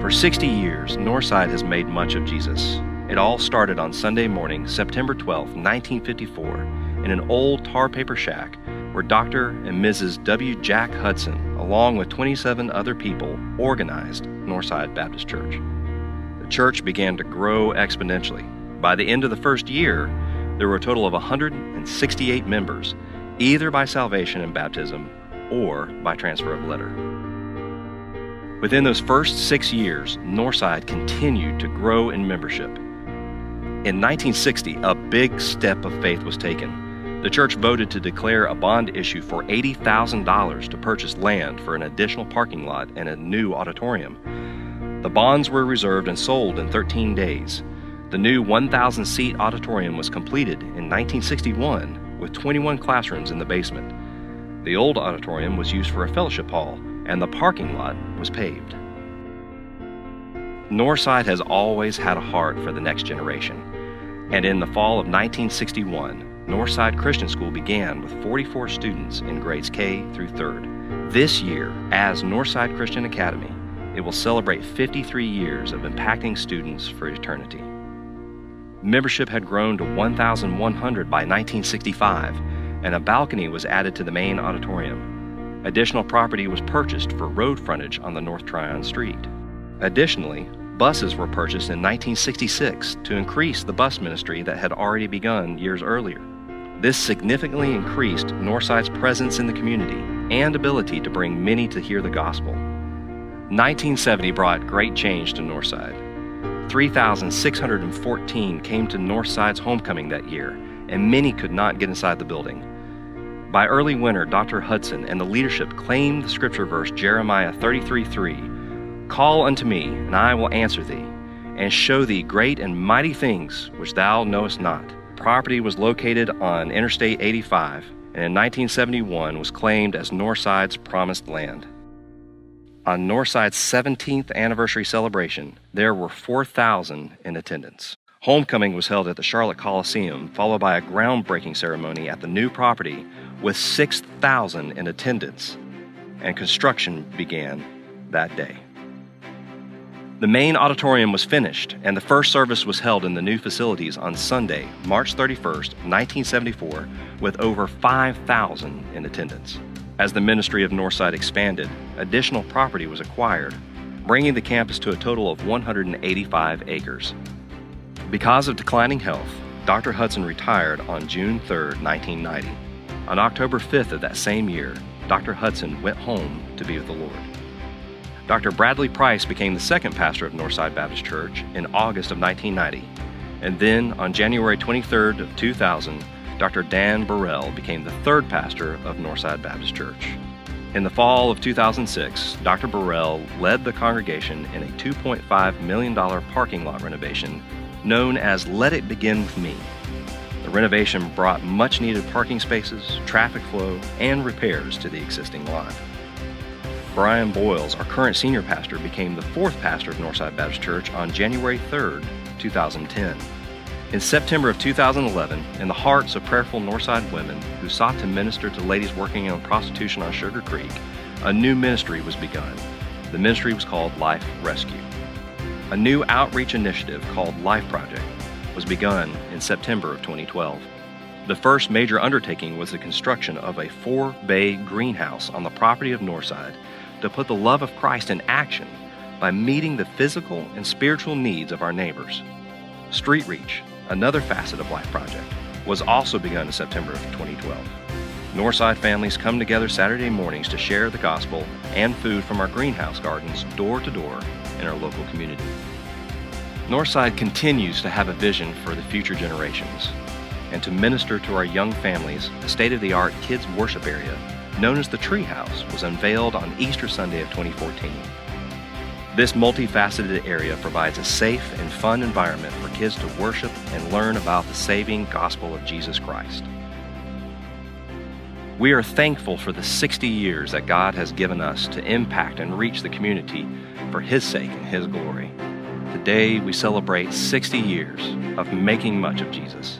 For 60 years, Northside has made much of Jesus. It all started on Sunday morning, September 12, 1954, in an old tar paper shack where Dr. and Mrs. W. Jack Hudson, along with 27 other people, organized Northside Baptist Church. The church began to grow exponentially. By the end of the first year, there were a total of 168 members, either by salvation and baptism or by transfer of letter. Within those first 6 years, Northside continued to grow in membership. In 1960, a big step of faith was taken. The church voted to declare a bond issue for $80,000 to purchase land for an additional parking lot and a new auditorium. The bonds were reserved and sold in 13 days. The new 1,000-seat auditorium was completed in 1961 with 21 classrooms in the basement. The old auditorium was used for a fellowship hall, and the parking lot was paved. Northside has always had a heart for the next generation, and in the fall of 1961, Northside Christian School began with 44 students in grades K through 3rd. This year, as Northside Christian Academy, it will celebrate 53 years of impacting students for eternity. Membership had grown to 1,100 by 1965, and a balcony was added to the main auditorium. Additional property was purchased for road frontage on the North Tryon Street. Additionally, buses were purchased in 1966 to increase the bus ministry that had already begun years earlier. This significantly increased Northside's presence in the community and ability to bring many to hear the gospel. 1970 brought great change to Northside. 3,614 came to Northside's homecoming that year, and many could not get inside the building. By early winter, Dr. Hudson and the leadership claimed the scripture verse Jeremiah 33:3, "Call unto me, and I will answer thee, and show thee great and mighty things which thou knowest not." Property was located on Interstate 85, and in 1971 was claimed as Northside's promised land. On Northside's 17th anniversary celebration, there were 4,000 in attendance. Homecoming was held at the Charlotte Coliseum, followed by a groundbreaking ceremony at the new property with 6,000 in attendance, and construction began that day. The main auditorium was finished, and the first service was held in the new facilities on Sunday, March 31st, 1974, with over 5,000 in attendance. As the ministry of Northside expanded, additional property was acquired, bringing the campus to a total of 185 acres. Because of declining health, Dr. Hudson retired on June 3, 1990. On October 5th of that same year, Dr. Hudson went home to be with the Lord. Dr. Bradley Price became the second pastor of Northside Baptist Church in August of 1990. And then on January 23rd of 2000, Dr. Dan Burrell became the third pastor of Northside Baptist Church. In the fall of 2006, Dr. Burrell led the congregation in a $2.5 million parking lot renovation known as Let It Begin With Me. The renovation brought much-needed parking spaces, traffic flow, and repairs to the existing lot. Brian Boyles, our current senior pastor, became the fourth pastor of Northside Baptist Church on January 3rd, 2010. In September of 2011, in the hearts of prayerful Northside women who sought to minister to ladies working in prostitution on Sugar Creek, a new ministry was begun. The ministry was called Life Rescue. A new outreach initiative called Life Project was begun in September of 2012. The first major undertaking was the construction of a 4-bay greenhouse on the property of Northside to put the love of Christ in action by meeting the physical and spiritual needs of our neighbors. Street Reach, another facet of Life Project, was also begun in September of 2012. Northside families come together Saturday mornings to share the gospel and food from our greenhouse gardens door to door in our local community. Northside continues to have a vision for the future generations and to minister to our young families. A state-of-the-art kids worship area known as the Treehouse was unveiled on Easter Sunday of 2014. This multifaceted area provides a safe and fun environment for kids to worship and learn about the saving gospel of Jesus Christ. We are thankful for the 60 years that God has given us to impact and reach the community for His sake and His glory. Today we celebrate 60 years of making much of Jesus.